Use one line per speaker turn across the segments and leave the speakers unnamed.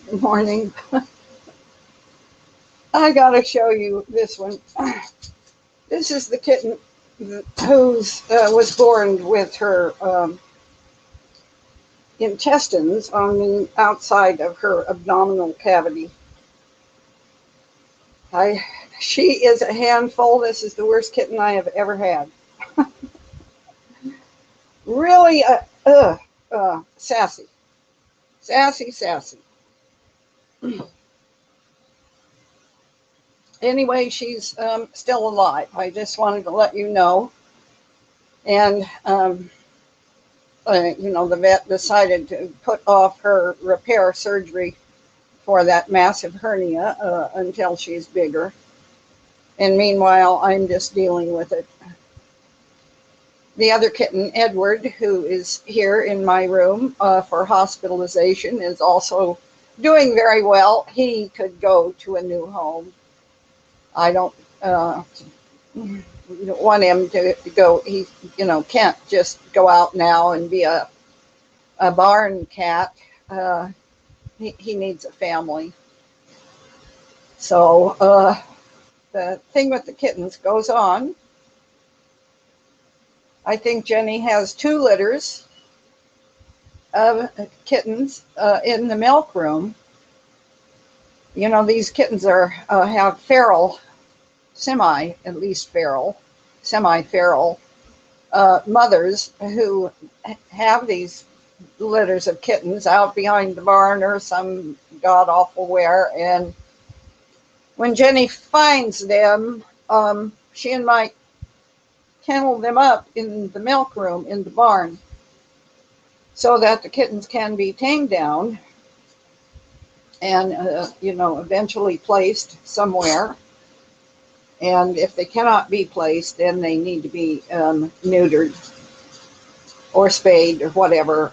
Good morning. I gotta show you this one. This is the kitten who's was born with her intestines on the outside of her abdominal cavity. She is a handful. This is the worst kitten I have ever had. Really, sassy, sassy. Anyway, she's still alive. I just wanted to let you know. And the vet decided to put off her repair surgery for that massive hernia until she's bigger. And meanwhile, I'm just dealing with it. The other kitten, Edward, who is here in my room for hospitalization, is also doing very well. He could go to a new home. I don't want him to go. He, can't just go out now and be a barn cat. He needs a family. So the thing with the kittens goes on. I think Jenny has 2 litters of kittens in the milk room. These kittens have feral, semi-feral mothers who have these litters of kittens out behind the barn or some god-awful where. And when Jenny finds them, she and Mike kennel them up in the milk room in the barn so that the kittens can be tamed down and, eventually placed somewhere. And if they cannot be placed, then they need to be neutered or spayed or whatever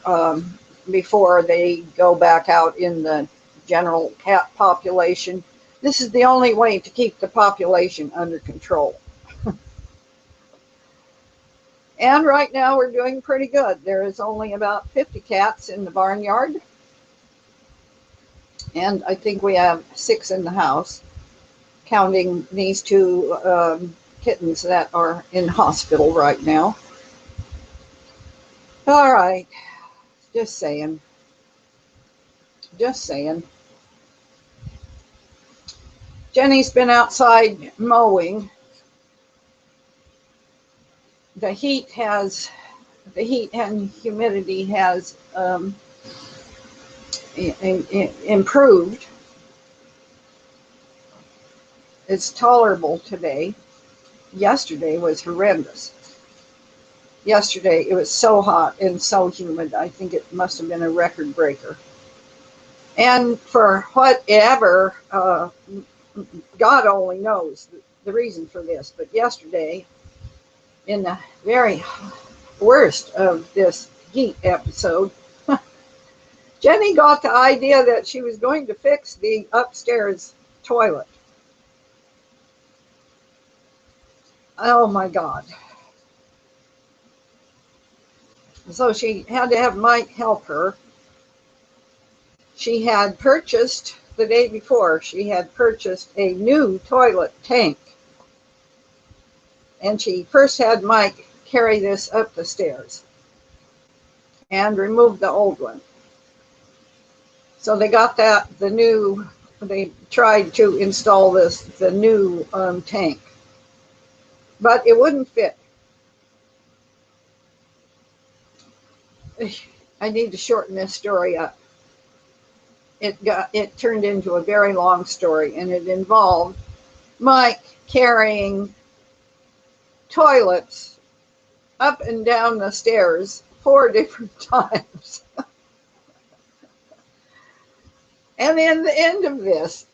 before they go back out in the general cat population. This is the only way to keep the population under control. And right now we're doing pretty good. There is only about 50 cats in the barnyard. And I think we have 6 in the house, counting these 2 kittens that are in hospital right now. All right, just saying. Jenny's been outside mowing. The heat and humidity has improved. It's tolerable today. Yesterday was horrendous. Yesterday it was so hot and so humid. I think it must have been a record breaker. And for whatever, God only knows the reason for this. But yesterday, in the very worst of this heat episode, Jenny got the idea that she was going to fix the upstairs toilet. Oh my God. So she had to have Mike help her. She had purchased, the day before, she had purchased a new toilet tank. And she first had Mike carry this up the stairs and remove the old one. So they got they tried to install the new tank, but it wouldn't fit. I need to shorten this story up. It turned into a very long story, and it involved Mike carrying toilets up and down the stairs 4 different times. And in the end of this,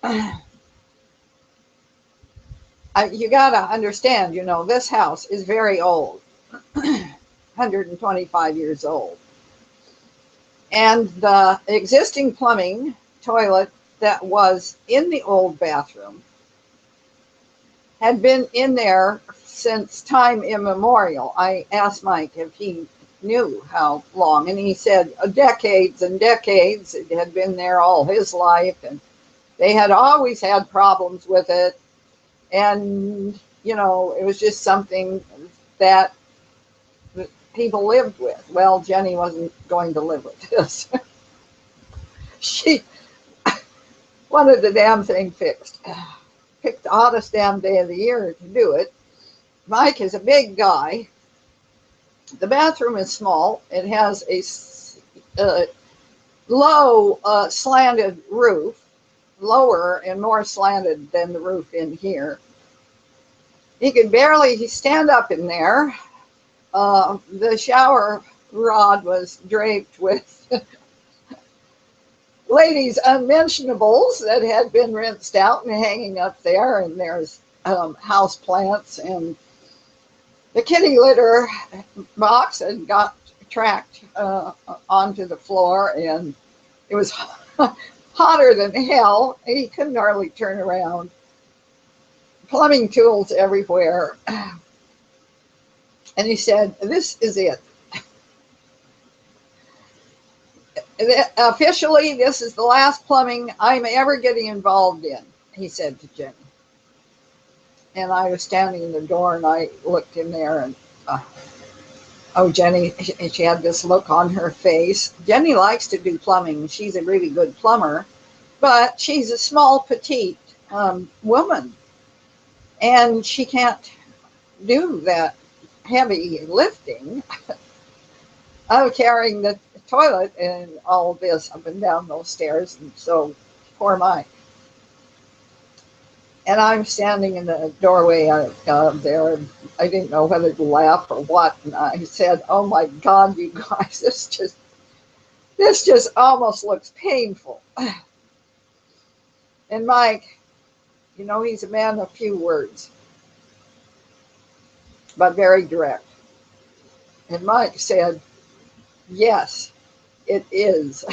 you got to understand, this house is very old, 125 years old. And the existing plumbing toilet that was in the old bathroom had been in there since time immemorial. I asked Mike if he knew how long. And he said decades and decades. It had been there all his life, and they had always had problems with it. And, you know, it was just something that people lived with. Well, Jenny wasn't going to live with this. She wanted the damn thing fixed. Picked the hottest damn day of the year to do it. Mike is a big guy. The bathroom is small. It has a low slanted roof, lower and more slanted than the roof in here. He could barely stand up in there. The shower rod was draped with ladies' unmentionables that had been rinsed out and hanging up there. And there's house plants, and the kitty litter box had got tracked onto the floor, and it was hotter than hell. He couldn't hardly turn around. Plumbing tools everywhere. And he said, "This is it. Officially, this is the last plumbing I'm ever getting involved in," he said to Jenny. And I was standing in the door, and I looked in there, and oh, Jenny, she had this look on her face. Jenny likes to do plumbing. She's a really good plumber, but she's a small, petite woman, and she can't do that heavy lifting of carrying the toilet and all this up and down those stairs. And so poor Mike. And I'm standing in the doorway there, and I didn't know whether to laugh or what. And I said, "Oh my God, you guys, this just almost looks painful." And Mike, you know, he's a man of few words, but very direct. And Mike said, "Yes, it is."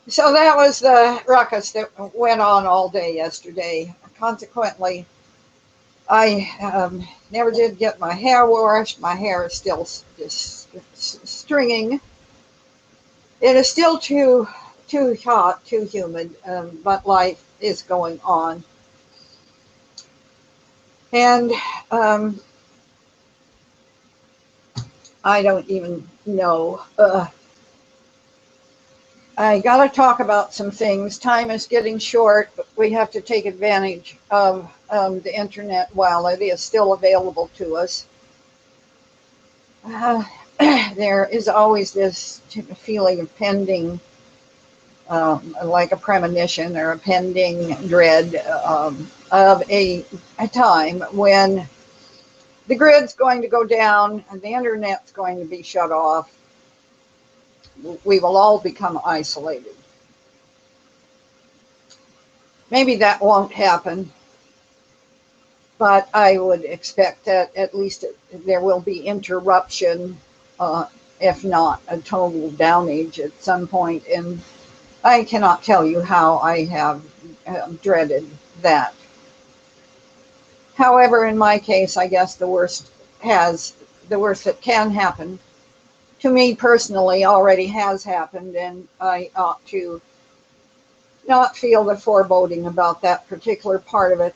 So that was the ruckus that went on all day yesterday. Consequently, I never did get my hair washed. My hair is still just stringing. It is still too hot, too humid, but life is going on. And I don't even know. I got to talk about some things. Time is getting short, but we have to take advantage of the internet while it is still available to us. There is always this feeling of pending, like a premonition or a pending dread of a time when the grid's going to go down and the internet's going to be shut off. We will all become isolated. Maybe that won't happen, but I would expect that at least there will be interruption, if not a total downage at some point. And I cannot tell you how I have dreaded that. However, in my case, I guess the worst that can happen to me personally already has happened, and I ought to not feel the foreboding about that particular part of it.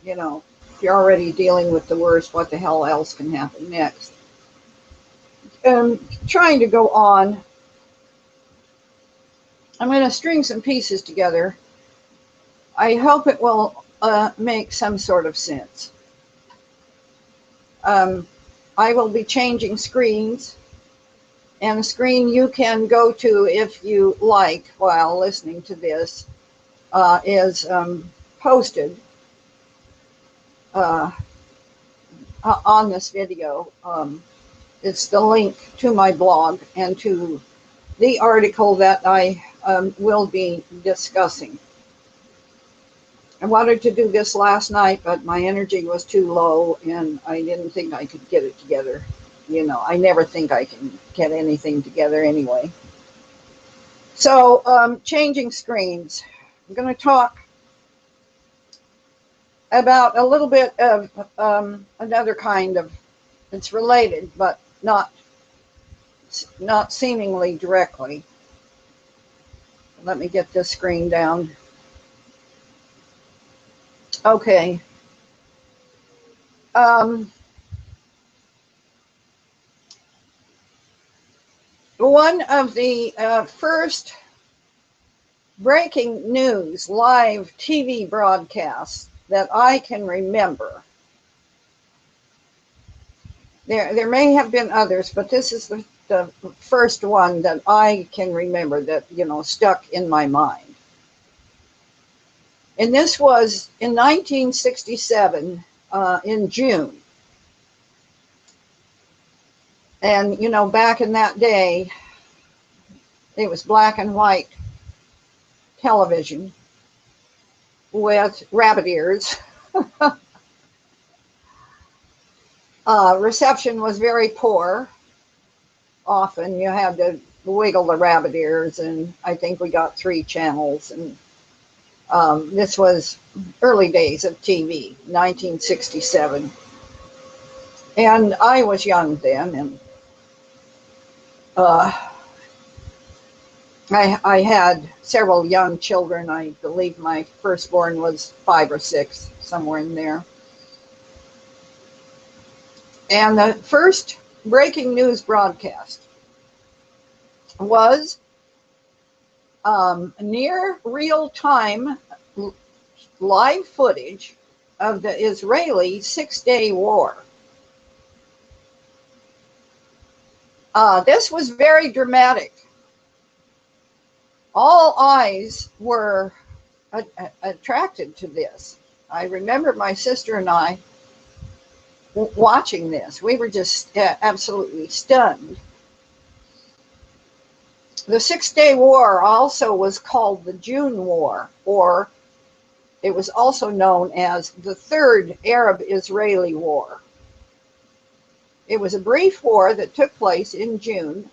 You know, if you're already dealing with the worst, what the hell else can happen next? Trying to go on. I'm going to string some pieces together. I hope it will make some sort of sense. I will be changing screens. And the screen you can go to if you like while listening to this is posted on this video. It's the link to my blog and to the article that I will be discussing. I wanted to do this last night, but my energy was too low and I didn't think I could get it together. You know, I never think I can get anything together anyway. So, changing screens. I'm going to talk about a little bit of another kind of It's related, but not seemingly directly. Let me get this screen down. Okay. One of the first breaking news live TV broadcasts that I can remember. There may have been others, but this is the first one that I can remember that, stuck in my mind. And this was in 1967, in June. And, back in that day, it was black and white television with rabbit ears. Reception was very poor. Often you had to wiggle the rabbit ears, and I think we got 3 channels. And this was early days of TV, 1967. And I was young then, and I had several young children. I believe my firstborn was 5 or 6, somewhere in there. And the first breaking news broadcast was near real-time live footage of the Israeli 6-day war. This was very dramatic. All eyes were attracted to this. I remember my sister and I watching this. We were just absolutely stunned. The 6-day war also was called the June War, or it was also known as the Third Arab-Israeli War. It was a brief war that took place in June,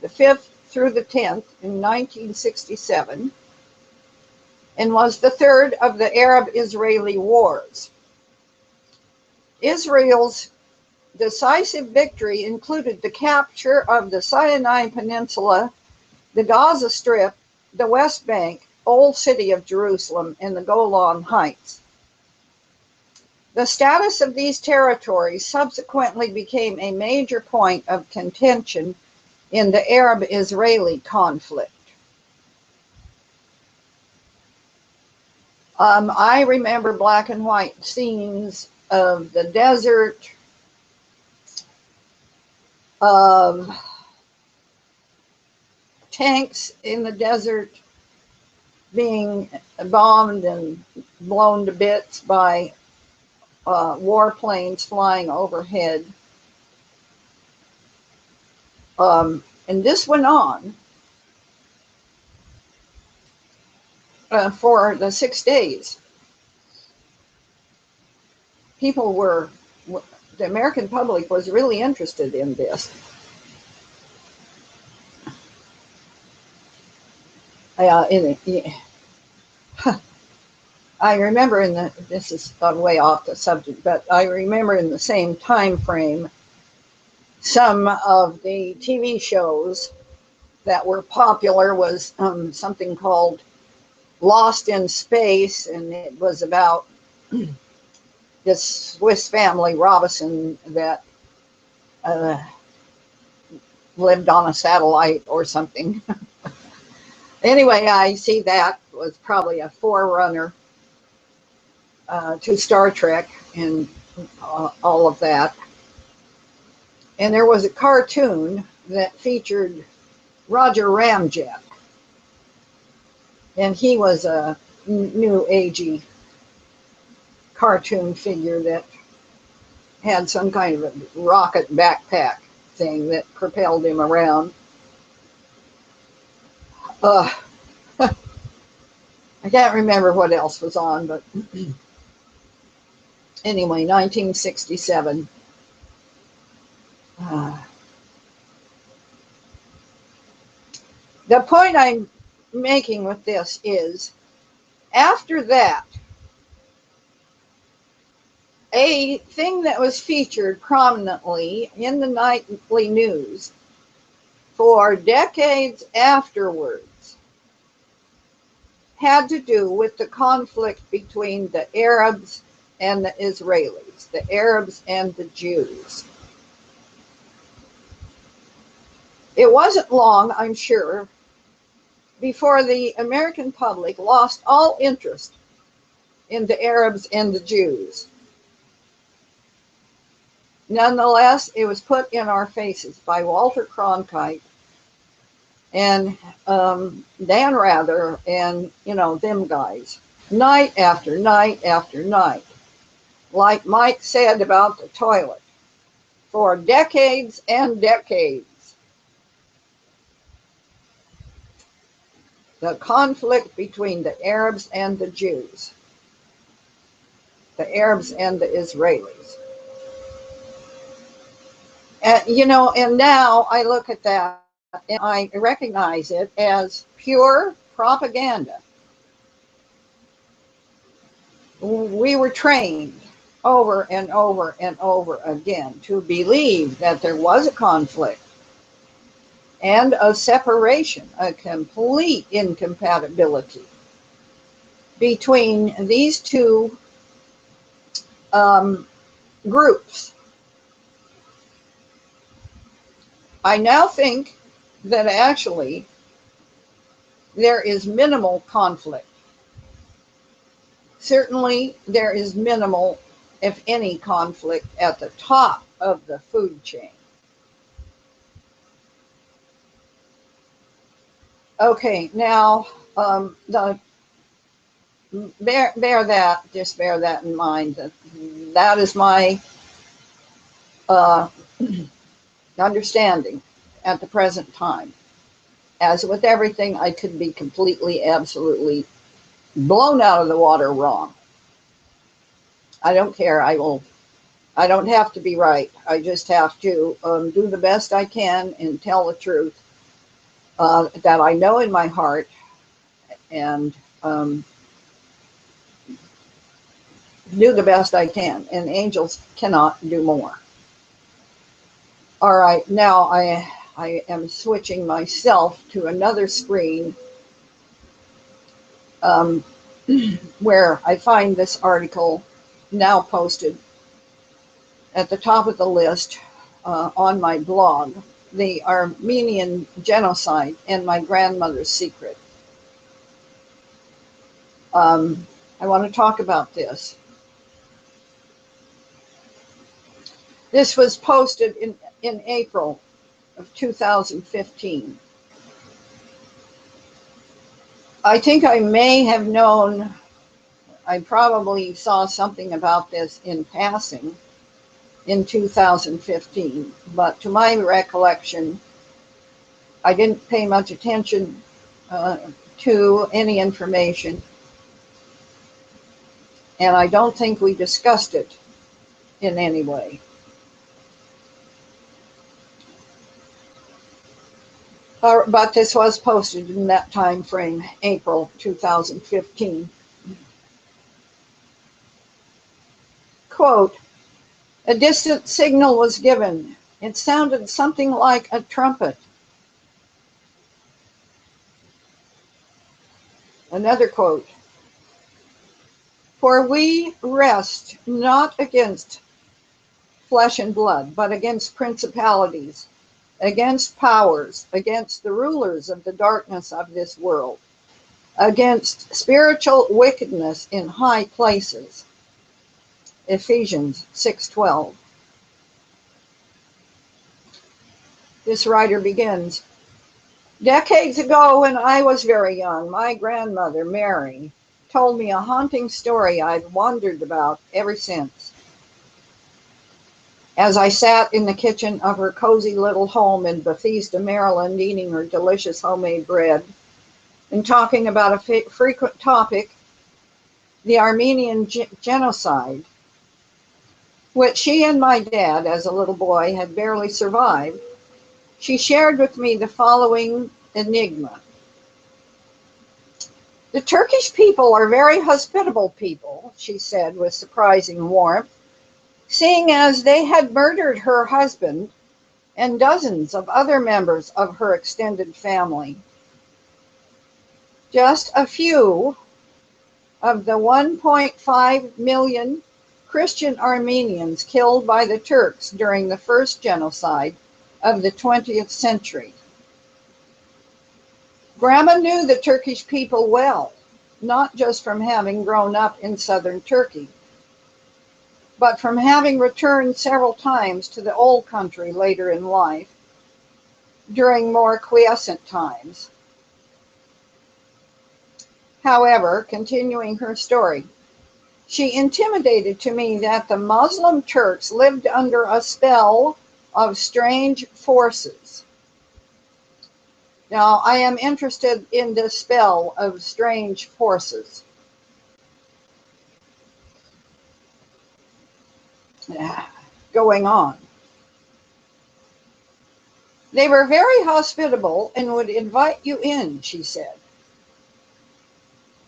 the 5th through the 10th in 1967, and was the third of the Arab-Israeli wars. Israel's decisive victory included the capture of the Sinai Peninsula, the Gaza Strip, the West Bank, Old City of Jerusalem, and the Golan Heights. The status of these territories subsequently became a major point of contention in the Arab-Israeli conflict. I remember black and white scenes of the desert, of tanks in the desert being bombed and blown to bits by warplanes flying overhead. And this went on for the 6 days. The American public was really interested in this. I remember this is gone way off the subject, but I remember in the same time frame, some of the TV shows that were popular was something called Lost in Space, and it was about this Swiss family, Robinson, that lived on a satellite or something. Anyway, I see that was probably a forerunner to Star Trek and all of that. And there was a cartoon that featured Roger Ramjet. And he was a new agey cartoon figure that had some kind of a rocket backpack thing that propelled him around. I can't remember what else was on, but anyway, 1967. The point I'm making with this is, after that, a thing that was featured prominently in the nightly news for decades afterwards had to do with the conflict between the Arabs and the Israelis, the Arabs and the Jews. It wasn't long, I'm sure, before the American public lost all interest in the Arabs and the Jews. Nonetheless, it was put in our faces by Walter Cronkite and Dan Rather and, them guys, night after night after night. Like Mike said about the toilet, for decades and decades. The conflict between the Arabs and the Jews, the Arabs and the Israelis. And now I look at that and I recognize it as pure propaganda. We were trained over and over and over again to believe that there was a conflict and a separation, a complete incompatibility between these two groups. I now think that actually there is minimal conflict. Certainly there is minimal, if any, conflict at the top of the food chain. Okay, now bear that in mind. That is my understanding at the present time. As with everything, I could be completely, absolutely blown out of the water wrong. I don't care. I don't have to be right. I just have to do the best I can and tell the truth that I know in my heart, and do the best I can. And angels cannot do more. All right, now I am switching myself to another screen where I find this article now posted at the top of the list on my blog, The Armenian Genocide and My Grandmother's Secret. I want to talk about this. This was posted in April of 2015. I think I may have known, I probably saw something about this in passing in 2015, but to my recollection, I didn't pay much attention to any information, and I don't think we discussed it in any way. But this was posted in that time frame, April 2015. Quote, a distant signal was given. It sounded something like a trumpet. Another quote, for we rest not against flesh and blood, but against principalities, against powers, against the rulers of the darkness of this world, against spiritual wickedness in high places. Ephesians 6:12. This writer begins, decades ago when I was very young, my grandmother, Mary, told me a haunting story I've wondered about ever since. As I sat in the kitchen of her cozy little home in Bethesda, Maryland, eating her delicious homemade bread and talking about a frequent topic, the Armenian genocide, which she and my dad, as a little boy, had barely survived, she shared with me the following enigma. The Turkish people are very hospitable people, she said with surprising warmth. seeing as they had murdered her husband and dozens of other members of her extended family. Just a few of the 1.5 million Christian Armenians killed by the Turks during the first genocide of the 20th century. Grandma knew the Turkish people well, not just from having grown up in southern Turkey, but from having returned several times to the old country later in life during more quiescent times. However, continuing her story, she intimated to me that the Muslim Turks lived under a spell of strange forces. Now, I am interested in this spell of strange forces. Going on. They were very hospitable and would invite you in, she said.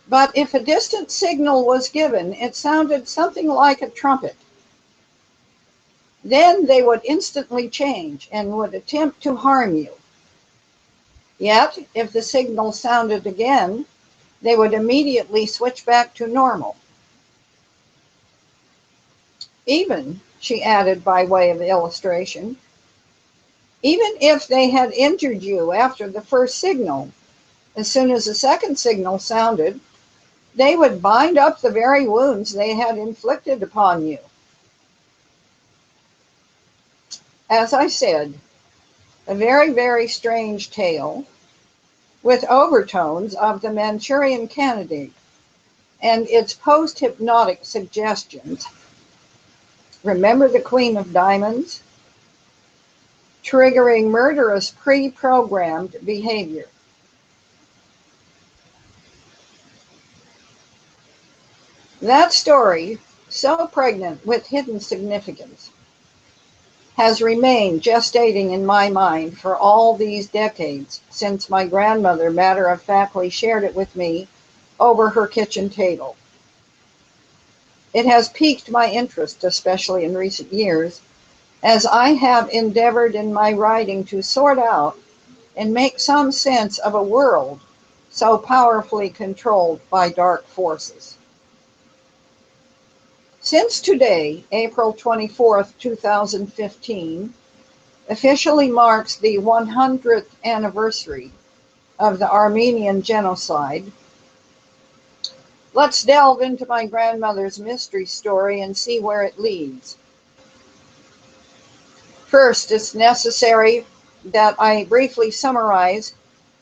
But if a distant signal was given, it sounded something like a trumpet. Then they would instantly change and would attempt to harm you. Yet, if the signal sounded again, they would immediately switch back to normal. Even, she added by way of illustration, even if they had injured you after the first signal, as soon as the second signal sounded, they would bind up the very wounds they had inflicted upon you. As I said, a very, very strange tale with overtones of the Manchurian Candidate and its post-hypnotic suggestions. Remember the Queen of Diamonds? Triggering murderous pre-programmed behavior. That story, so pregnant with hidden significance, has remained gestating in my mind for all these decades since my grandmother matter-of-factly shared it with me over her kitchen table. It has piqued my interest, especially in recent years, as I have endeavored in my writing to sort out and make some sense of a world so powerfully controlled by dark forces. Since today, April 24th, 2015, officially marks the 100th anniversary of the Armenian genocide, let's delve into my grandmother's mystery story and see where it leads. First, it's necessary that I briefly summarize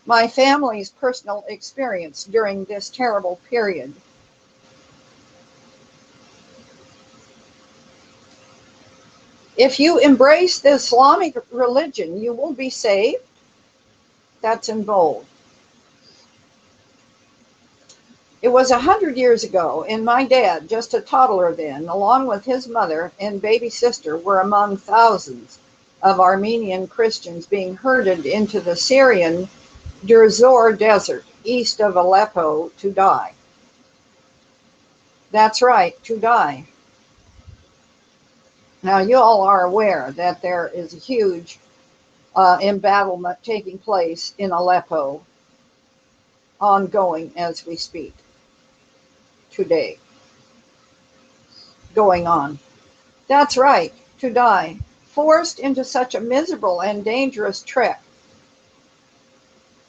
my family's personal experience during this terrible period. If you embrace the Islamic religion, you will be saved. That's in bold. It was 100 years ago, and my dad, just a toddler then, along with his mother and baby sister, were among thousands of Armenian Christians being herded into the Syrian Deir Desert, east of Aleppo, to die. That's right, to die. Now, you all are aware that there is a huge embattlement taking place in Aleppo, ongoing as we speak, today, going on. That's right, to die, forced into such a miserable and dangerous trek.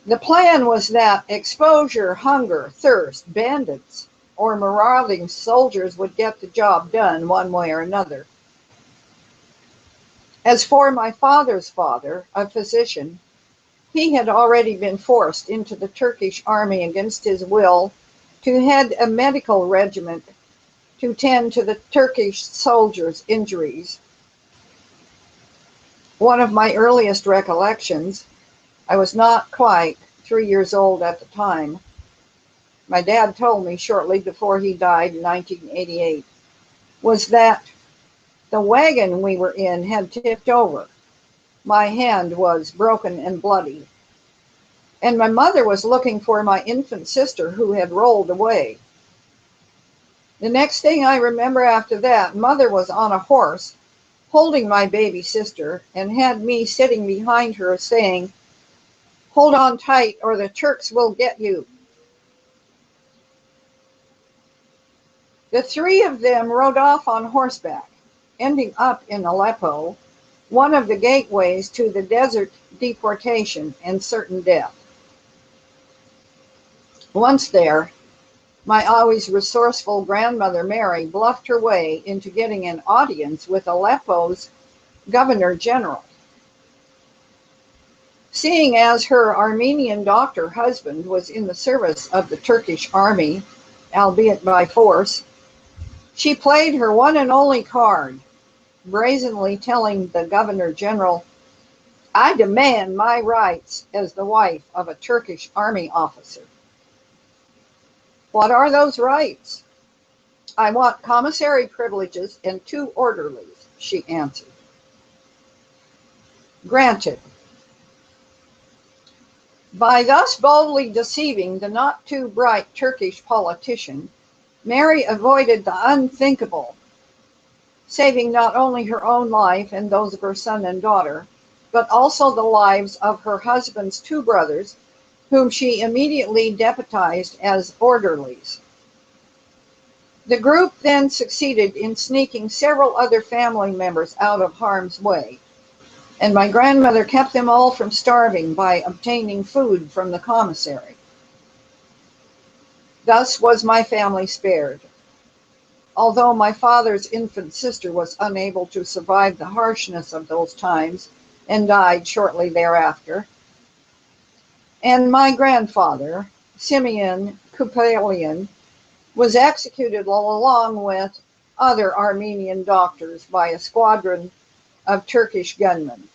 The plan was that exposure, hunger, thirst, bandits, or marauding soldiers would get the job done one way or another. As for my father's father, a physician, he had already been forced into the Turkish army against his will to head a medical regiment to tend to the Turkish soldiers' injuries. One of my earliest recollections, I was not quite 3 years old at the time. My dad told me shortly before he died in 1988, was that the wagon we were in had tipped over. My hand was broken and bloody, and my mother was looking for my infant sister who had rolled away. The next thing I remember after that, Mother was on a horse holding my baby sister and had me sitting behind her saying, "Hold on tight or the Turks will get you." The three of them rode off on horseback, ending up in Aleppo, one of the gateways to the desert deportation and certain death. Once there, my always resourceful grandmother Mary bluffed her way into getting an audience with Aleppo's Governor General. Seeing as her Armenian doctor husband was in the service of the Turkish army, albeit by force, she played her one and only card, brazenly telling the Governor General, "I demand my rights as the wife of a Turkish army officer." "What are those rights?" "I want commissary privileges and 2 orderlies," she answered. Granted. By thus boldly deceiving the not too bright Turkish politician, Mary avoided the unthinkable, saving not only her own life and those of her son and daughter, but also the lives of her husband's 2 brothers, whom she immediately deputized as orderlies. The group then succeeded in sneaking several other family members out of harm's way, and my grandmother kept them all from starving by obtaining food from the commissary. Thus was my family spared, although my father's infant sister was unable to survive the harshness of those times and died shortly thereafter, and my grandfather, Simeon Kupelian, was executed along with other Armenian doctors by a squadron of Turkish gunmen.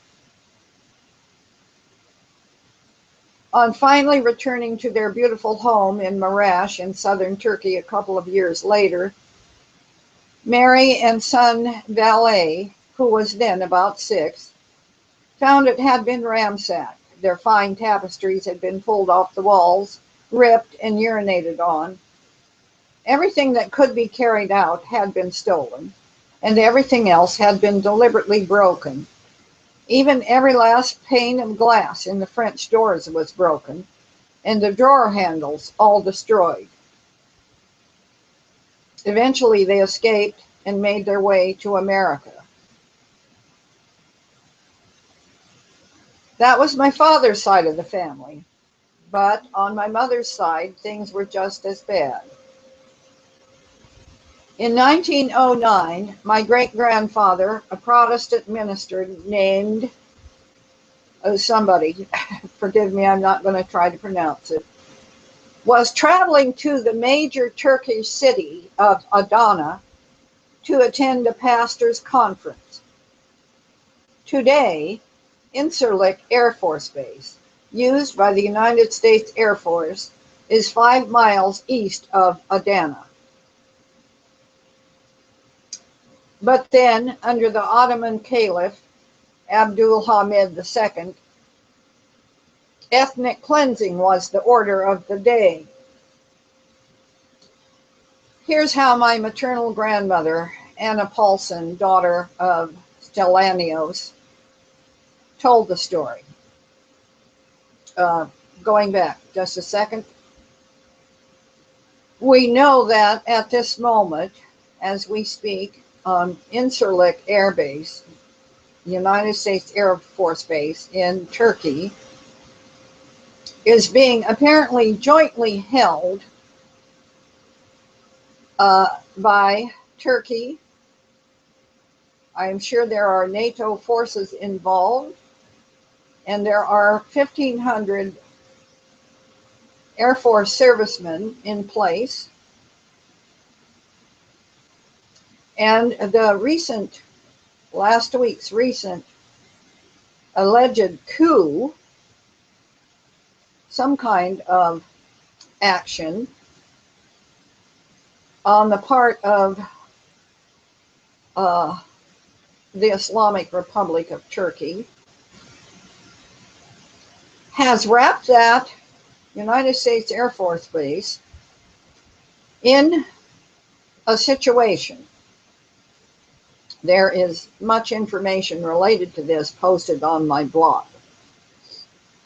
On finally returning to their beautiful home in Marash in southern Turkey a couple of years later, Mary and son Valet, who was then about 6, found it had been ransacked. Their fine tapestries had been pulled off the walls, ripped and urinated on. Everything that could be carried out had been stolen, and everything else had been deliberately broken. Even every last pane of glass in the French doors was broken, and the drawer handles all destroyed. Eventually they escaped and made their way to America. That was my father's side of the family, but on my mother's side, things were just as bad. In 1909, my great-grandfather, a Protestant minister named somebody, forgive me, I'm not going to try to pronounce it, was traveling to the major Turkish city of Adana to attend a pastor's conference. Today, Incirlik Air Force Base, used by the United States Air Force, is 5 miles east of Adana. But then, under the Ottoman Caliph, Abdul Hamid II, ethnic cleansing was the order of the day. Here's how my maternal grandmother, Anna Paulson, daughter of Stelanios, told the story. Going back just a second. We know that at this moment, as we speak, on Incirlik Air Base, United States Air Force Base in Turkey, is being apparently jointly held by Turkey. I am sure there are NATO forces involved, and there are 1,500 Air Force servicemen in place. And the last week's recent alleged coup, some kind of action on the part of the Islamic Republic of Turkey, has wrapped that United States Air Force Base in a situation. There is much information related to this posted on my blog.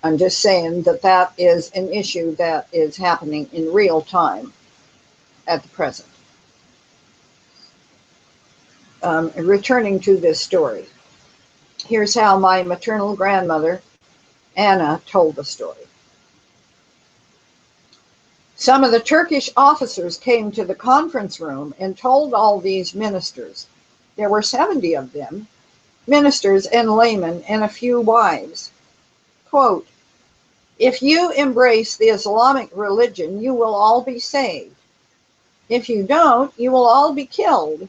I'm just saying that that is an issue that is happening in real time at the present. Returning to this story, here's how my maternal grandmother, Anna, told the story. Some of the Turkish officers came to the conference room and told all these ministers, there were 70 of them, ministers and laymen and a few wives, quote, if you embrace the Islamic religion, you will all be saved. If you don't, you will all be killed.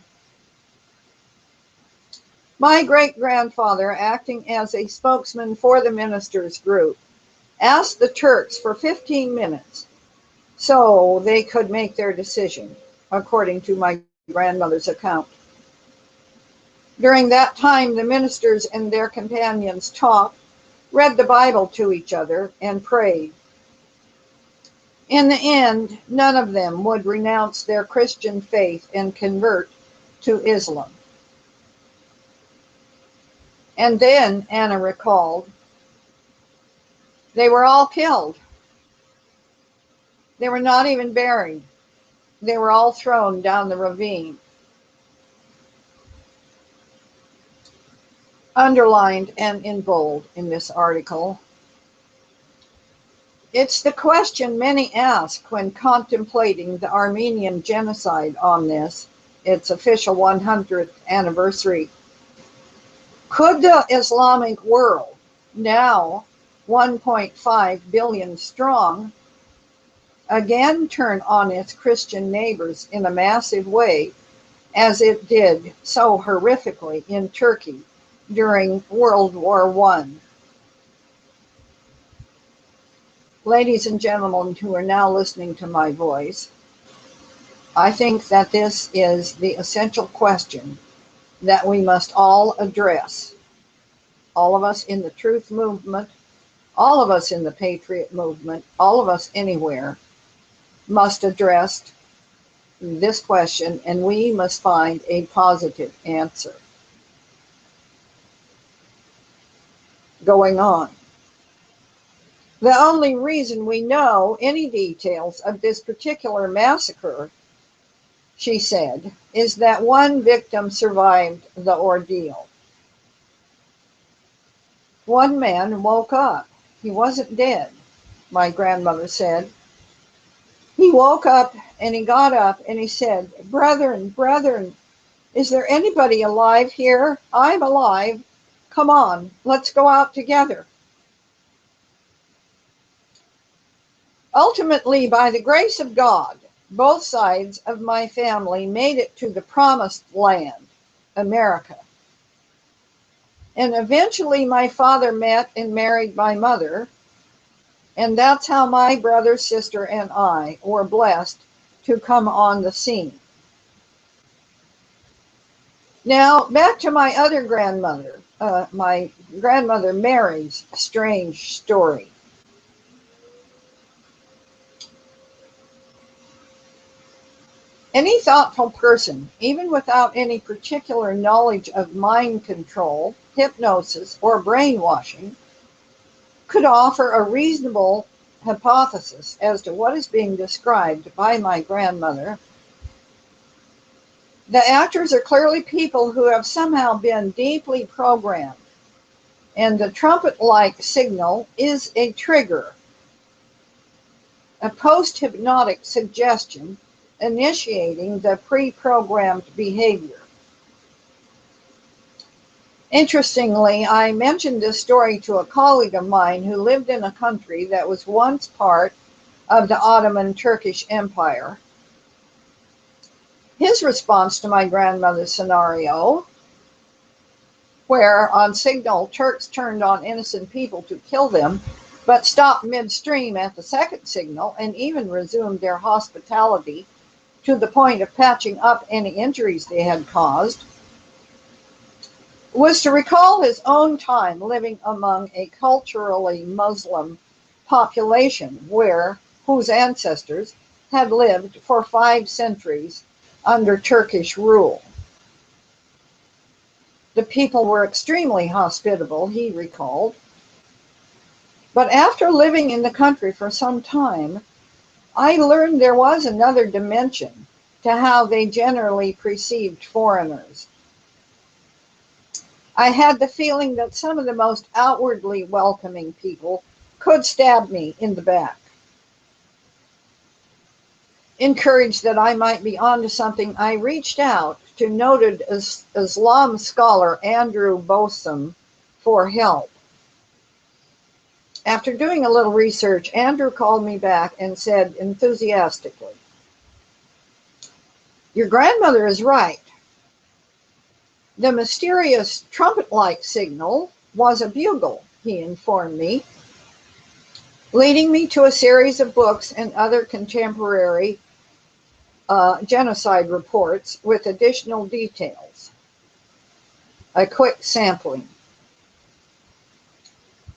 My great-grandfather, acting as a spokesman for the ministers' group, asked the Turks for 15 minutes so they could make their decision, according to my grandmother's account. During that time, the ministers and their companions talked, read the Bible to each other, and prayed. In the end, none of them would renounce their Christian faith and convert to Islam. And then, Anna recalled, they were all killed. They were not even buried. They were all thrown down the ravine. Underlined and in bold in this article, it's the question many ask when contemplating the Armenian genocide on this, its official 100th anniversary. Could the Islamic world, now 1.5 billion strong, again turn on its Christian neighbors in a massive way, as it did so horrifically in Turkey during World War I? Ladies and gentlemen who are now listening to my voice, I think that this is the essential question that we must all address. All of us in the truth movement, all of us in the patriot movement, all of us anywhere must address this question, and we must find a positive answer. Going on. The only reason we know any details of this particular massacre, she said, is that one victim survived the ordeal. One man woke up. He wasn't dead, my grandmother said. He woke up and he got up and he said, brethren, brethren, is there anybody alive here? I'm alive. Come on, let's go out together. Ultimately, by the grace of God, both sides of my family made it to the promised land, America. And eventually my father met and married my mother, and that's how my brother, sister, and I were blessed to come on the scene. Now, back to my other grandmother, my grandmother Mary's strange story. Any thoughtful person, even without any particular knowledge of mind control, hypnosis, or brainwashing, could offer a reasonable hypothesis as to what is being described by my grandmother. The actors are clearly people who have somehow been deeply programmed, and the trumpet-like signal is a trigger, a post-hypnotic suggestion initiating the pre-programmed behavior. Interestingly, I mentioned this story to a colleague of mine who lived in a country that was once part of the Ottoman Turkish Empire. His response to my grandmother's scenario, where on signal Turks turned on innocent people to kill them, but stopped midstream at the second signal and even resumed their hospitality to the point of patching up any injuries they had caused, was to recall his own time living among a culturally Muslim population whose ancestors had lived for 5 centuries under Turkish rule. The people were extremely hospitable, he recalled. But after living in the country for some time, I learned there was another dimension to how they generally perceived foreigners. I had the feeling that some of the most outwardly welcoming people could stab me in the back. Encouraged that I might be onto something, I reached out to noted Islam scholar Andrew Botham for help. After doing a little research, Andrew called me back and said enthusiastically, "Your grandmother is right. The mysterious trumpet-like signal was a bugle," he informed me, leading me to a series of books and other contemporary genocide reports with additional details. A quick sampling.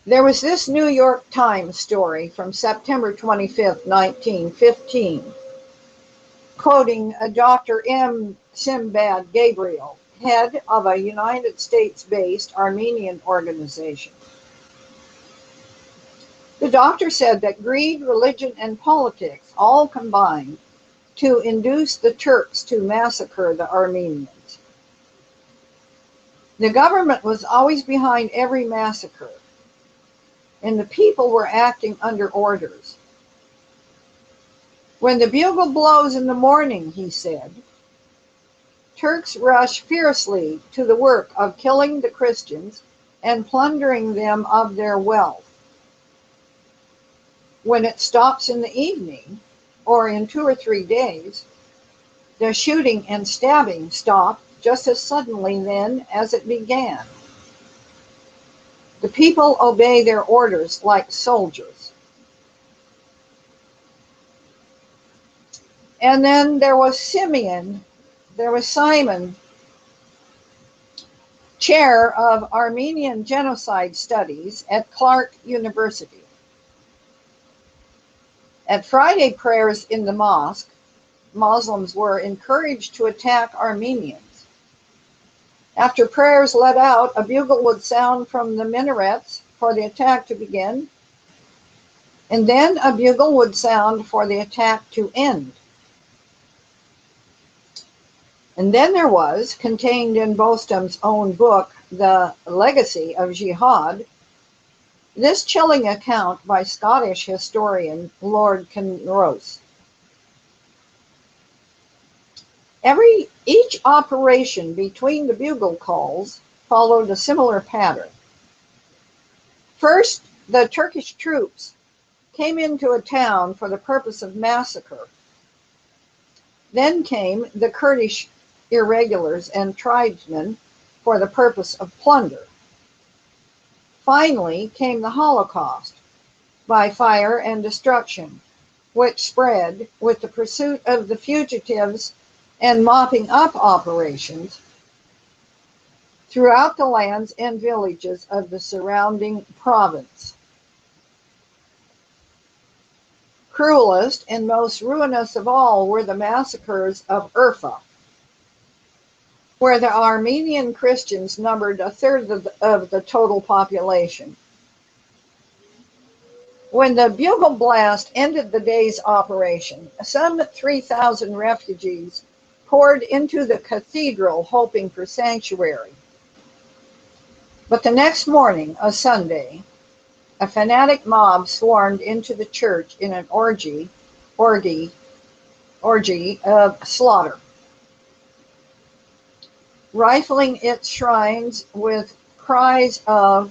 There was this New York Times story from September 25th, 1915, quoting a Dr. M. Simbad Gabriel, head of a United States-based Armenian organization. The doctor said that greed, religion, and politics all combined to induce the Turks to massacre the Armenians. The government was always behind every massacre, and the people were acting under orders. When the bugle blows in the morning, he said, Turks rush fiercely to the work of killing the Christians and plundering them of their wealth. When it stops in the evening, or in 2 or 3 days, the shooting and stabbing stop just as suddenly then as it began. The people obey their orders like soldiers. And then there was Simon, chair of Armenian Genocide Studies at Clark University. At Friday prayers in the mosque, Muslims were encouraged to attack Armenians. After prayers let out, a bugle would sound from the minarets for the attack to begin, and then a bugle would sound for the attack to end. And then there was, contained in Bostham's own book, The Legacy of Jihad, this chilling account by Scottish historian Lord Kinross. Each operation between the bugle calls followed a similar pattern. First, the Turkish troops came into a town for the purpose of massacre. Then came the Kurdish irregulars and tribesmen for the purpose of plunder. Finally came the Holocaust by fire and destruction, which spread with the pursuit of the fugitives and mopping up operations throughout the lands and villages of the surrounding province. Cruelest and most ruinous of all were the massacres of Urfa, where the Armenian Christians numbered a third of the total population. When the bugle blast ended the day's operation, some 3,000 refugees poured into the cathedral hoping for sanctuary. But the next morning, a Sunday, a fanatic mob swarmed into the church in an orgy of slaughter, rifling its shrines with cries of,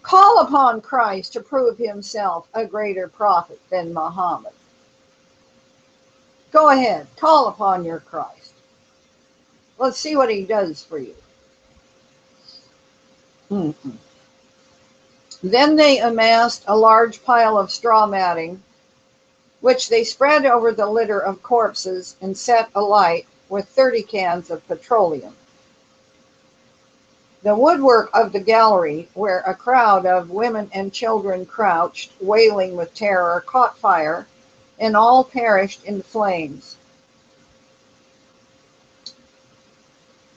"Call upon Christ to prove himself a greater prophet than Muhammad. Go ahead, call upon your Christ. Let's see what he does for you." Then they amassed a large pile of straw matting, which they spread over the litter of corpses and set alight with 30 cans of petroleum. The woodwork of the gallery, where a crowd of women and children crouched, wailing with terror, caught fire, and all perished in flames.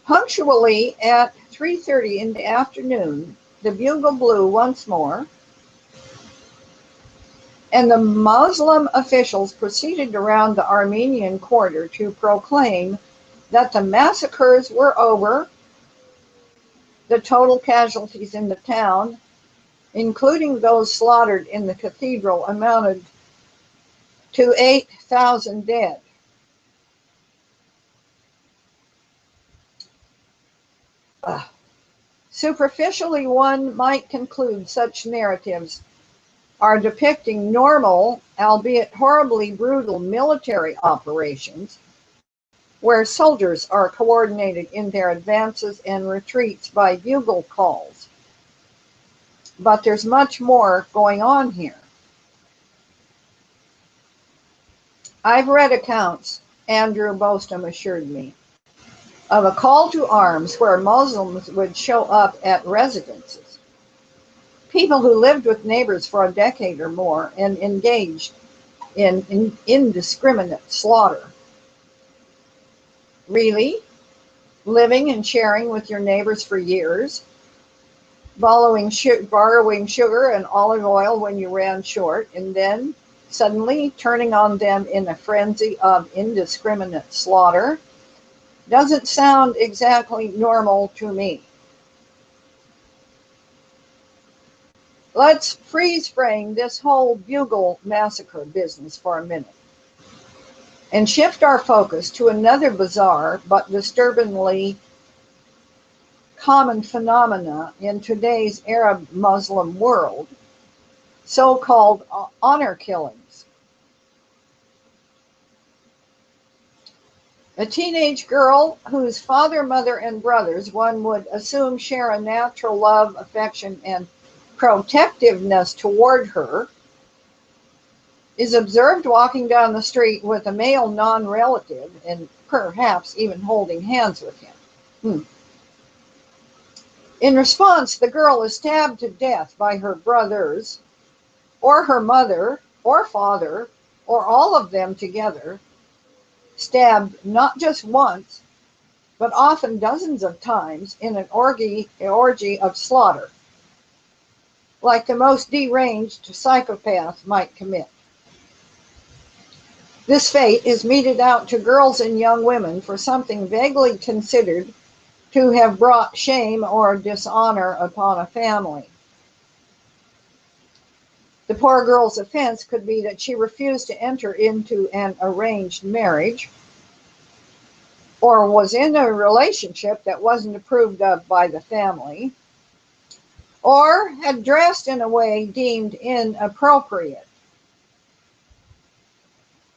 Punctually at 3:30 in the afternoon, the bugle blew once more, and the Muslim officials proceeded around the Armenian quarter to proclaim that the massacres were over. The total casualties in the town, including those slaughtered in the cathedral, amounted to 8,000 dead. Superficially, one might conclude such narratives are depicting normal, albeit horribly brutal, military operations where soldiers are coordinated in their advances and retreats by bugle calls. But there's much more going on here. I've read accounts, Andrew Bostom assured me, of a call to arms where Muslims would show up at residences, people who lived with neighbors for a decade or more and engaged in indiscriminate slaughter. Really? Living and sharing with your neighbors for years? Borrowing sugar and olive oil when you ran short, and then suddenly turning on them in a frenzy of indiscriminate slaughter? Doesn't sound exactly normal to me. Let's freeze frame this whole bugle massacre business for a minute and shift our focus to another bizarre but disturbingly common phenomena in today's Arab Muslim world, so-called honor killings. A teenage girl whose father, mother, and brothers, one would assume, share a natural love, affection, and protectiveness toward her, is observed walking down the street with a male non-relative and perhaps even holding hands with him. In response, the girl is stabbed to death by her brothers, or her mother, or father, or all of them together, stabbed not just once, but often dozens of times in an orgy of slaughter, like the most deranged psychopath might commit. This fate is meted out to girls and young women for something vaguely considered to have brought shame or dishonor upon a family. The poor girl's offense could be that she refused to enter into an arranged marriage, or was in a relationship that wasn't approved of by the family, or had dressed in a way deemed inappropriate.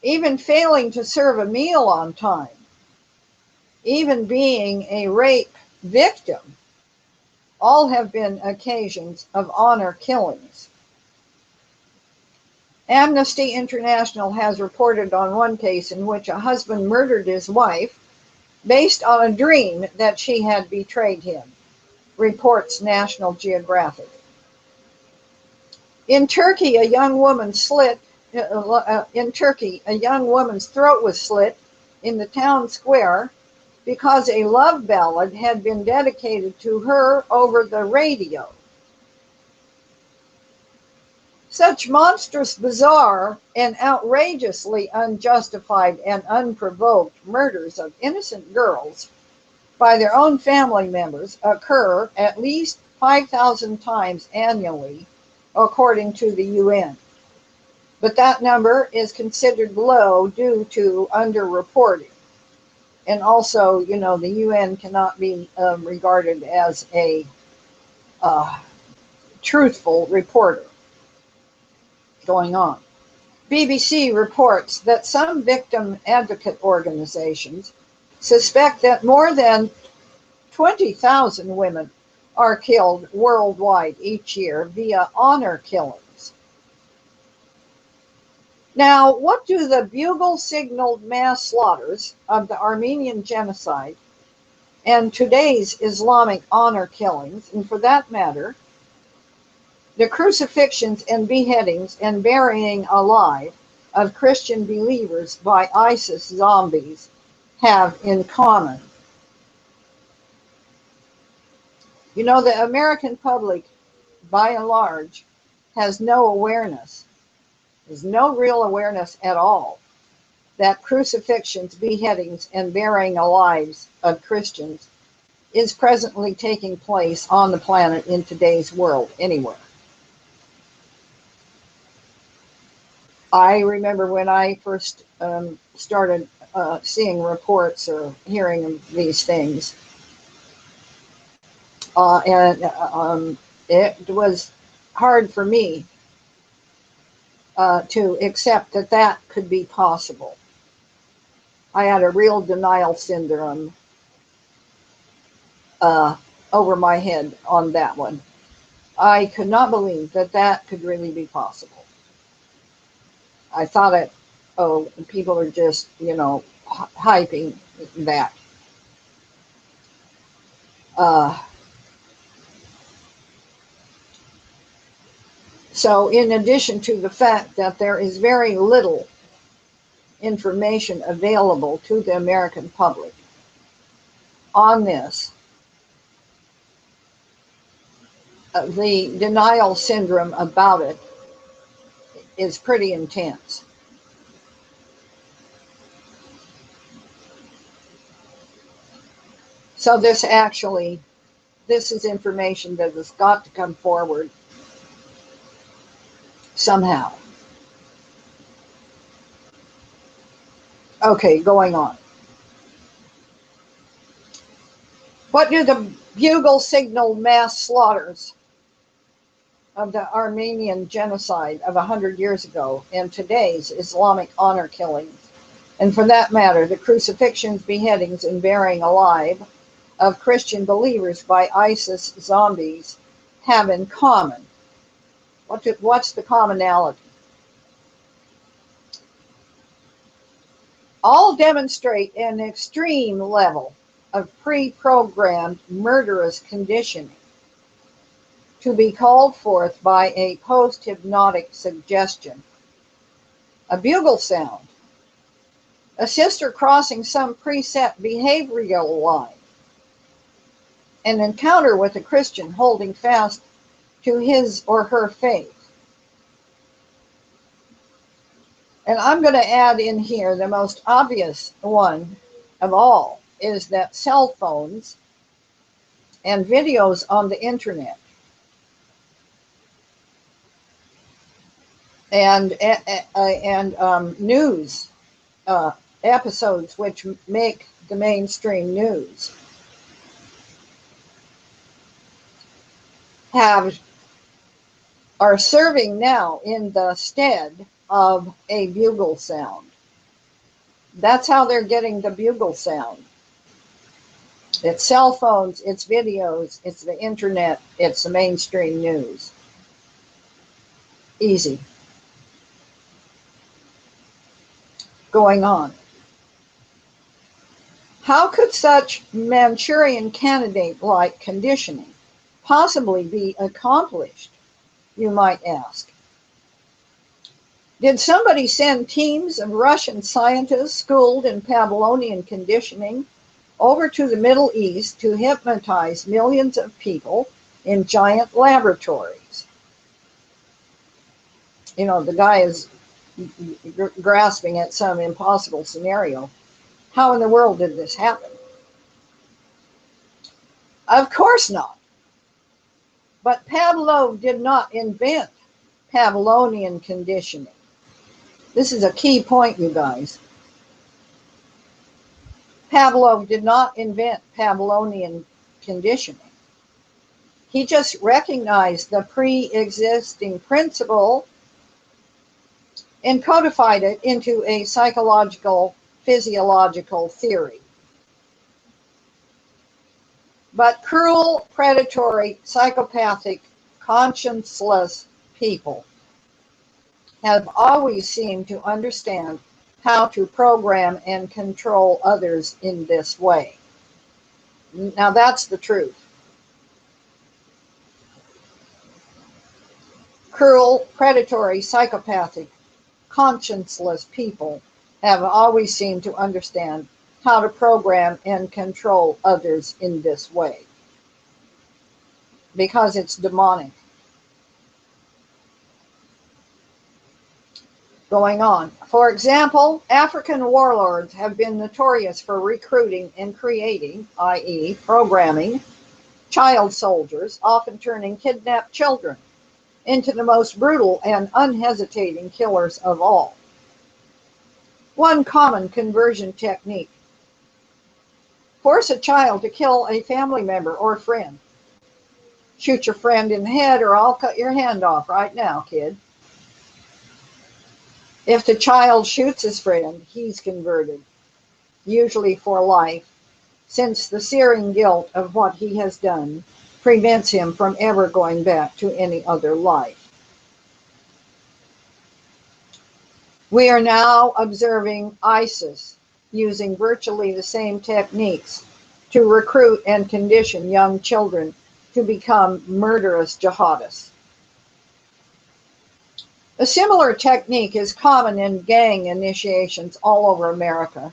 Even failing to serve a meal on time, even being a rape victim, all have been occasions of honor killings. Amnesty International has reported on one case in which a husband murdered his wife based on a dream that she had betrayed him, reports National Geographic. In Turkey, a young woman's throat was slit in the town square because a love ballad had been dedicated to her over the radio. Such monstrous, bizarre, and outrageously unjustified and unprovoked murders of innocent girls by their own family members occur at least 5,000 times annually, according to the UN. But that number is considered low due to underreporting. And also, the UN cannot be regarded as a truthful reporter going on. BBC reports that some victim advocate organizations suspect that more than 20,000 women are killed worldwide each year via honor killings. Now, what do the bugle-signaled mass slaughters of the Armenian genocide and today's Islamic honor killings, and for that matter, the crucifixions and beheadings and burying alive of Christian believers by ISIS zombies have in common? You know, the American public, by and large, has no awareness. There's no real awareness at all that crucifixions, beheadings, and burying alive of Christians is presently taking place on the planet in today's world anywhere. I remember when I first started seeing reports or hearing of these things, and it was hard for me to accept that that could be possible. I had a real denial syndrome over my head on that one. I could not believe that that could really be possible. I thought it, oh, people are just, hyping that. So in addition to the fact that there is very little information available to the American public on this, the denial syndrome about it is pretty intense. So this is information that has got to come forward somehow. Okay, going on. What do the bugle signal mass slaughters of the Armenian genocide of 100 years ago and today's Islamic honor killings, and for that matter, the crucifixions, beheadings, and burying alive of Christian believers by ISIS zombies have in common? What's the commonality? All demonstrate an extreme level of pre-programmed murderous conditioning to be called forth by a post-hypnotic suggestion. A bugle sound, a sister crossing some preset behavioral line, an encounter with a Christian holding fast to his or her faith. And I'm going to add in here the most obvious one of all is that cell phones and videos on the internet and news episodes which make the mainstream news are serving now in the stead of a bugle sound. That's how they're getting the bugle sound. It's cell phones, it's videos, it's the internet, it's the mainstream news. Easy. Going on. How could such Manchurian candidate-like conditioning possibly be accomplished, you might ask? Did somebody send teams of Russian scientists schooled in Pavlovian conditioning over to the Middle East to hypnotize millions of people in giant laboratories? You know, the guy is grasping at some impossible scenario. How in the world did this happen? Of course not. But Pavlov did not invent Pavlovian conditioning. This is a key point, you guys. Pavlov did not invent Pavlovian conditioning. He just recognized the pre-existing principle and codified it into a psychological, physiological theory. But cruel, predatory, psychopathic, conscienceless people have always seemed to understand how to program and control others in this way. Now that's the truth. Cruel, predatory, psychopathic, conscienceless people have always seemed to understand how to program and control others in this way. because it's demonic. Going on. For example, African warlords have been notorious for recruiting and creating, i.e., programming, child soldiers, often turning kidnapped children into the most brutal and unhesitating killers of all. One common conversion technique: force a child to kill a family member or friend. Shoot your friend in the head or I'll cut your hand off right now, kid. If the child shoots his friend, he's converted, usually for life, since the searing guilt of what he has done prevents him from ever going back to any other life. We are now observing ISIS using virtually the same techniques to recruit and condition young children to become murderous jihadists. A similar technique is common in gang initiations all over America.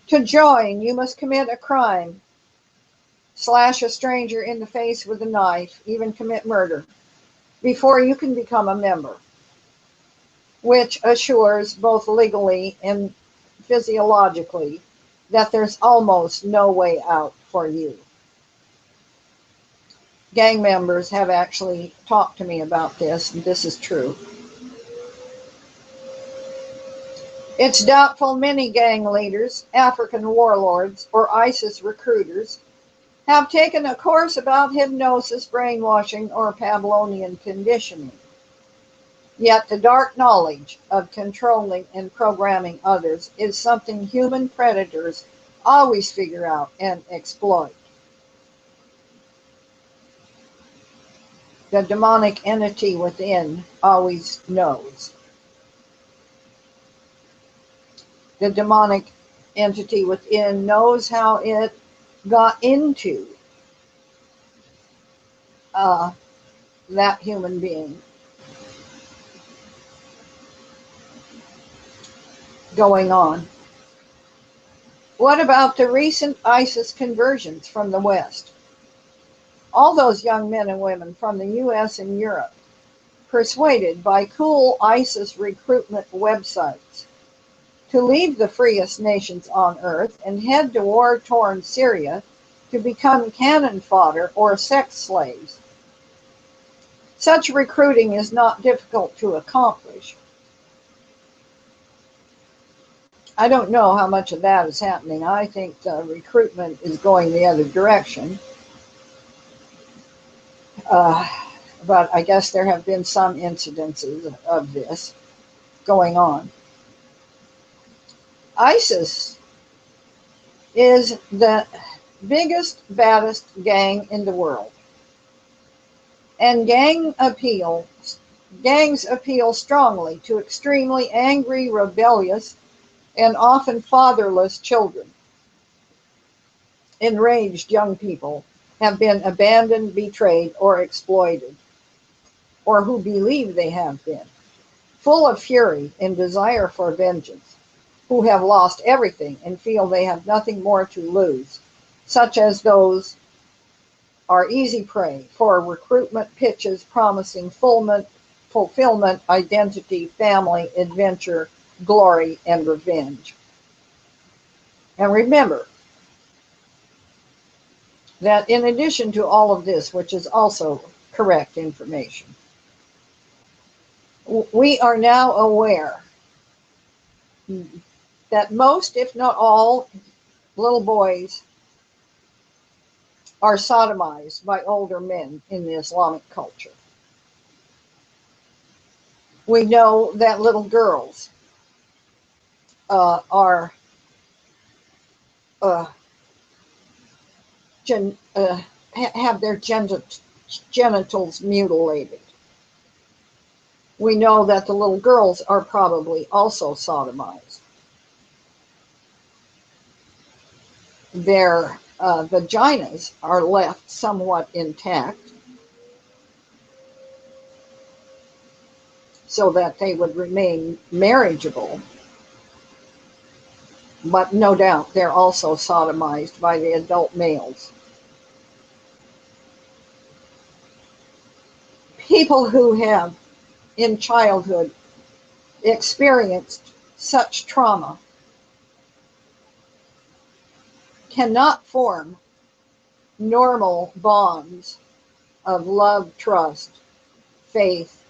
To join, you must commit a crime, slash a stranger in the face with a knife, even commit murder, before you can become a member, which assures both legally and physiologically that there's almost no way out for you. Gang members have actually talked to me about this, and this is true. It's doubtful many gang leaders, African warlords, or ISIS recruiters have taken a course about hypnosis, brainwashing, or Pavlovian conditioning. Yet the dark knowledge of controlling and programming others is something human predators always figure out and exploit. The demonic entity within always knows. The demonic entity within knows how it got into that human being. Going on. What about the recent ISIS conversions from the West? All those young men and women from the US and Europe, persuaded by cool ISIS recruitment websites to leave the freest nations on earth and head to war-torn Syria to become cannon fodder or sex slaves. Such recruiting is not difficult to accomplish. I don't know how much of that is happening. I think the recruitment is going the other direction. But I guess there have been some incidences of this going on. ISIS is the biggest, baddest gang in the world. And gangs appeal strongly to extremely angry, rebellious, and often fatherless children. Enraged young people have been abandoned, betrayed, or exploited, or who believe they have been, full of fury and desire for vengeance, who have lost everything and feel they have nothing more to lose, such as those are easy prey for recruitment pitches promising fulfillment, identity, family, adventure, glory, and revenge. And remember that in addition to all of this, which is also correct information, we are now aware that most, if not all, little boys are sodomized by older men in the Islamic culture. We know that little girls have their genitals mutilated. We know that the little girls are probably also sodomized. Their vaginas are left somewhat intact so that they would remain marriageable. But no doubt they're also sodomized by the adult males. People who have in childhood experienced such trauma cannot form normal bonds of love, trust, faith,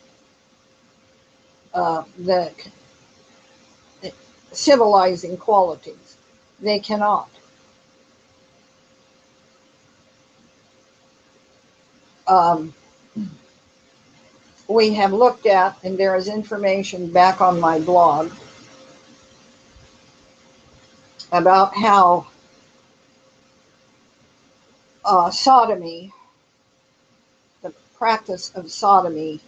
the civilizing qualities. They cannot. Um, we have looked at, and there is information back on my blog about how sodomy, the practice of sodomy,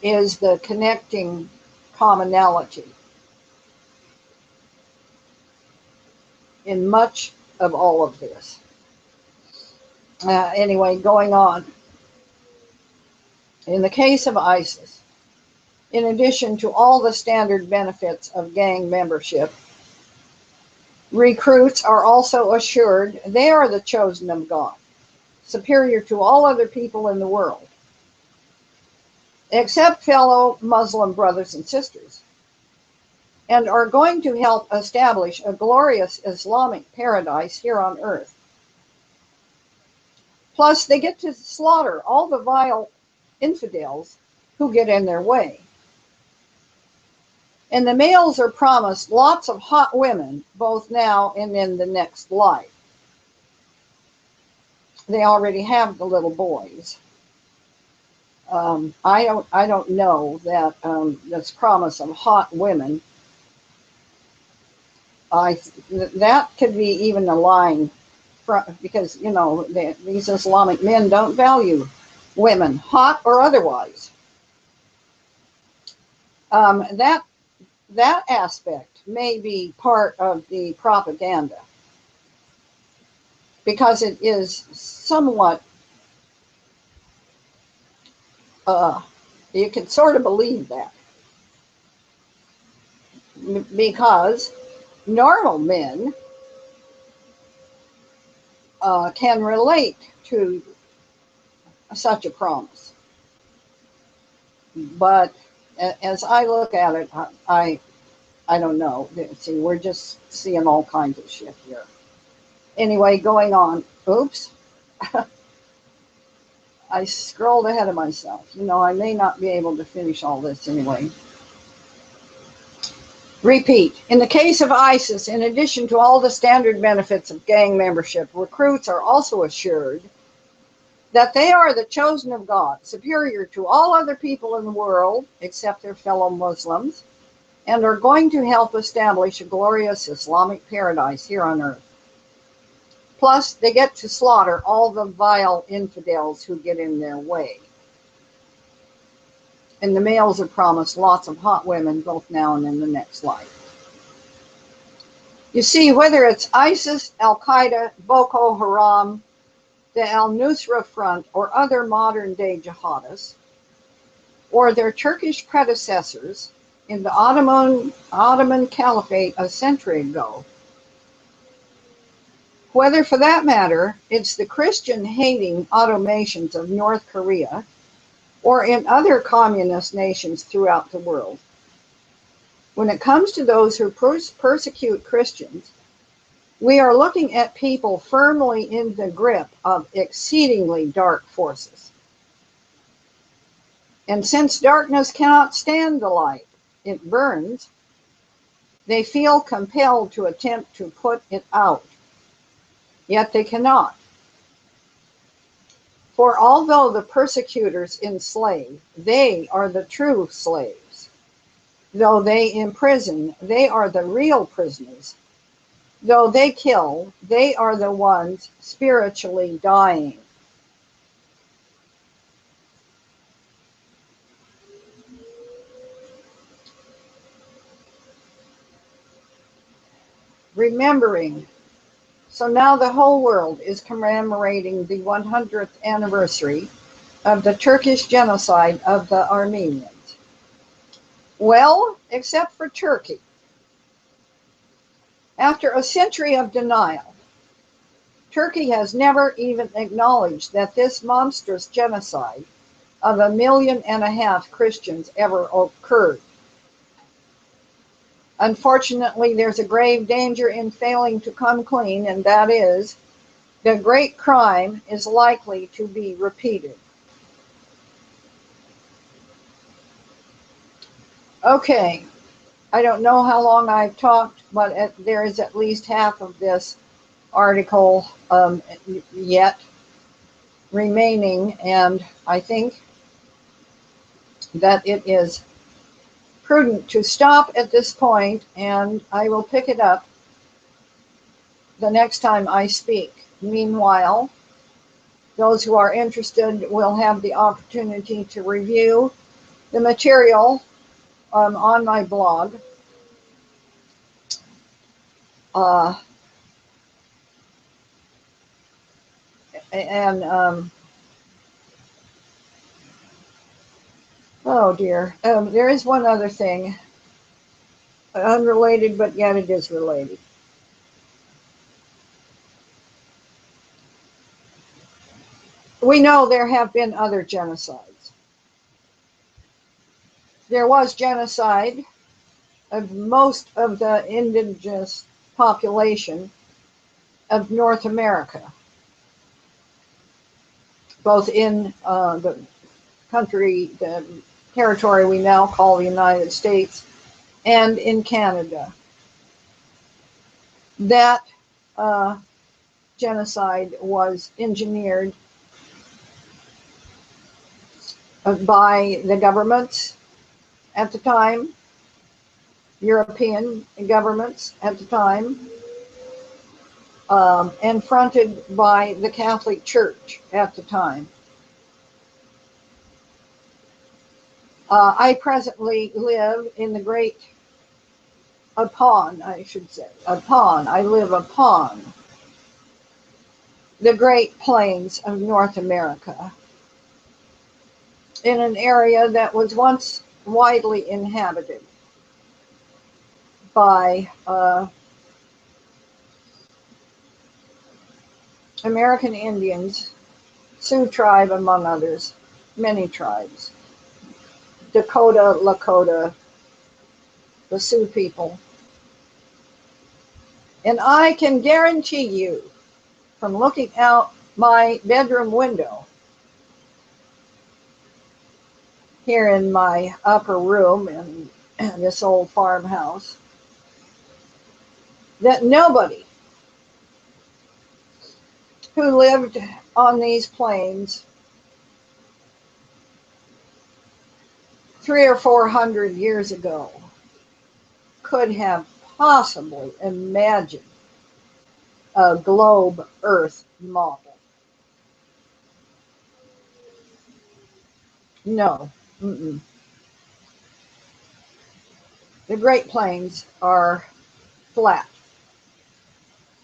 is the connecting commonality in much of all of this. Anyway, going on. In the case of ISIS, in addition to all the standard benefits of gang membership, recruits are also assured they are the chosen of God, superior to all other people in the world, except fellow Muslim brothers and sisters, and are going to help establish a glorious Islamic paradise here on earth. Plus, they get to slaughter all the vile infidels who get in their way. And the males are promised lots of hot women, both now and in the next life. They already have the little boys. I don't know that this promise of hot women. That could be even a line, because these Islamic men don't value women, hot or otherwise. That aspect may be part of the propaganda, because it is somewhat, you can sort of believe that, because normal men can relate to such a promise. But as I look at it, I don't know. See, we're just seeing all kinds of shit here. Anyway, going on. Oops. I scrolled ahead of myself. I may not be able to finish all this anyway. Repeat. In the case of ISIS, in addition to all the standard benefits of gang membership, recruits are also assured that they are the chosen of God, superior to all other people in the world, except their fellow Muslims, and are going to help establish a glorious Islamic paradise here on earth. Plus, they get to slaughter all the vile infidels who get in their way. And the males are promised lots of hot women, both now and in the next life. You see, whether it's ISIS, Al-Qaeda, Boko Haram, the Al-Nusra Front, or other modern-day jihadists, or their Turkish predecessors in the Ottoman Caliphate a century ago, whether, for that matter, it's the Christian-hating automations of North Korea, or in other communist nations throughout the world, when it comes to those who persecute Christians, we are looking at people firmly in the grip of exceedingly dark forces. And since darkness cannot stand the light, it burns, they feel compelled to attempt to put it out. Yet they cannot. For although the persecutors enslave, they are the true slaves. Though they imprison, they are the real prisoners. Though they kill, they are the ones spiritually dying. Remembering. So now the whole world is commemorating the 100th anniversary of the Turkish genocide of the Armenians. Well, except for Turkey. After a century of denial, Turkey has never even acknowledged that this monstrous genocide of 1.5 million Christians ever occurred. Unfortunately, there's a grave danger in failing to come clean, and that is, the great crime is likely to be repeated. Okay, I don't know how long I've talked, but there is at least half of this article yet remaining, and I think that it is prudent to stop at this point, and I will pick it up the next time I speak. Meanwhile, those who are interested will have the opportunity to review the material on my blog. And oh dear, there is one other thing, unrelated, but yet it is related. We know there have been other genocides. There was genocide of most of the indigenous population of North America, both in the territory we now call the United States, and in Canada. That genocide was engineered by the governments at the time, European governments at the time, and fronted by the Catholic Church at the time. I presently live in the great I live upon the Great Plains of North America, in an area that was once widely inhabited by American Indians, Sioux tribe among others, many tribes, Dakota, Lakota, the Sioux people. And I can guarantee you, from looking out my bedroom window here in my upper room in this old farmhouse, that nobody who lived on these plains 300 or 400 years ago could have possibly imagined a globe Earth model. No. Mm-mm. The Great Plains are flat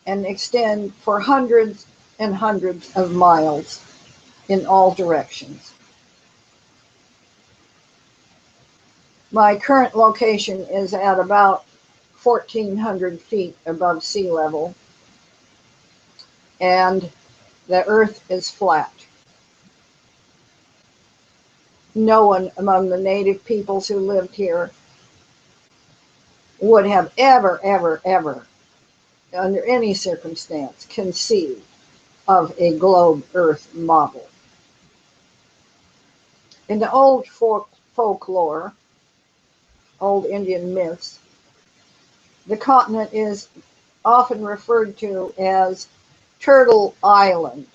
and extend for hundreds and hundreds of miles in all directions. My current location is at about 1,400 feet above sea level, and the earth is flat. No one among the native peoples who lived here would have ever, under any circumstance, conceived of a globe Earth model. In the old folklore, old Indian myths, the continent is often referred to as Turtle Island.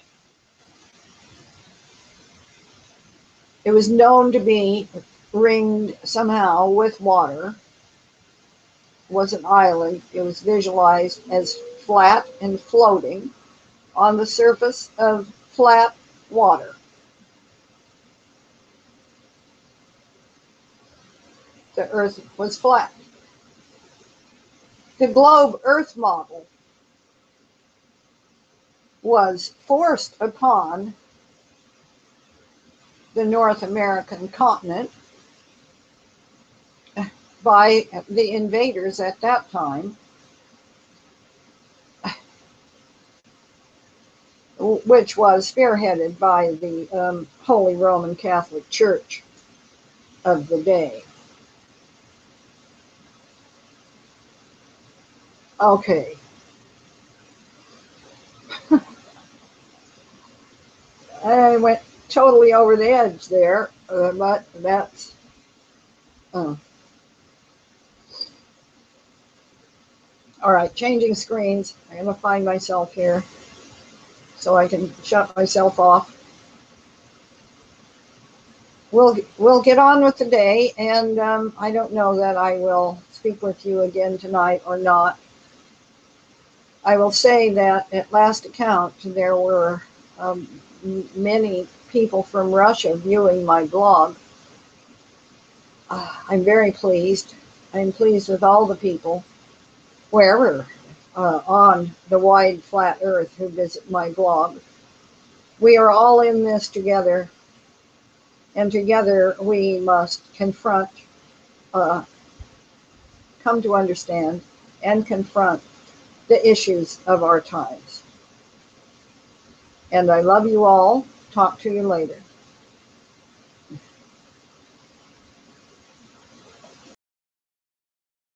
It was known to be ringed somehow with water. It was an island. It was visualized as flat and floating on the surface of flat water. The earth was flat. The globe Earth model was forced upon the North American continent by the invaders at that time which was spearheaded by the Holy Roman Catholic Church of the day. Okay. I went totally over the edge there, but that's... all right, changing screens. I'm going to find myself here so I can shut myself off. We'll get on with the day, and I don't know that I will speak with you again tonight or not. I will say that at last account, there were many people from Russia viewing my blog. I'm very pleased. I'm pleased with all the people, wherever on the wide flat earth, who visit my blog. We are all in this together, and together we must confront, come to understand, and confront the issues of our times. And I love you all. Talk to you later.